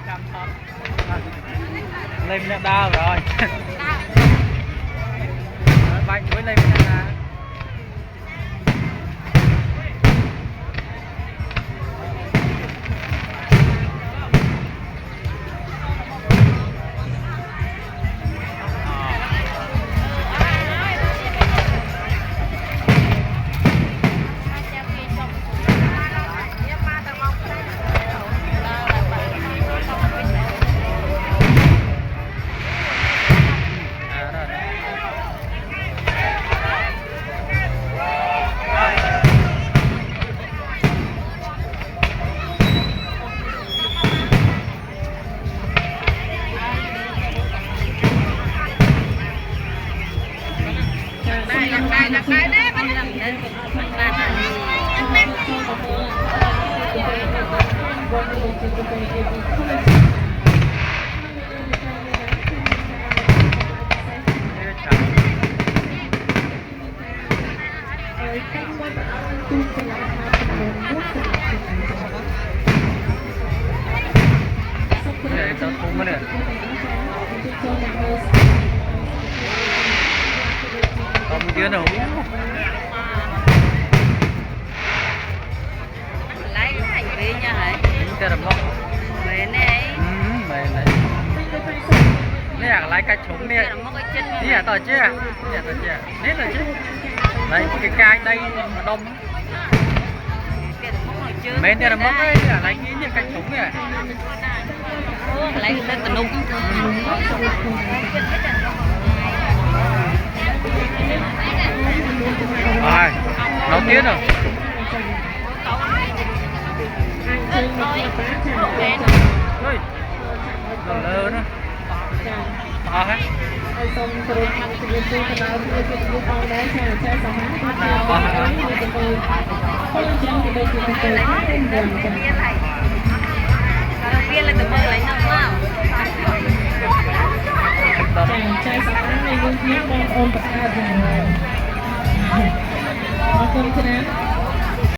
cầm thật lên miệng đau rồi bay chuối lên miệng đau chưa đâu lấy cái thành đi nha hả? cái đầm lót Mày này. Mày nàyนี่อยากไล่กระชุมเนี่ยนี่อยากต่อเจ้านี่อยากต่อเจ้านี่ต่อเจ้าđây cái cài đây mà đông mấy này là mất đấy là lấy cái như cánh súng này lấy cái tên nung rồi nó tiến rồi ôi lơ nữa to hếtសូមគោរពអនុញ្ញាតទូទៅដល់ប្រជាជនផងដែរចាចែកសមត្ថភាពរបស់ហើយនៅទៅពលចាំទៅទៅទៅទៅវាលើទៅមើលឡើងនោះមកចាចែកសមត្ថភាពនៃយើងគ្នាបងប្អូនប្រកាសយ៉ាងណាអរគុណច្រើន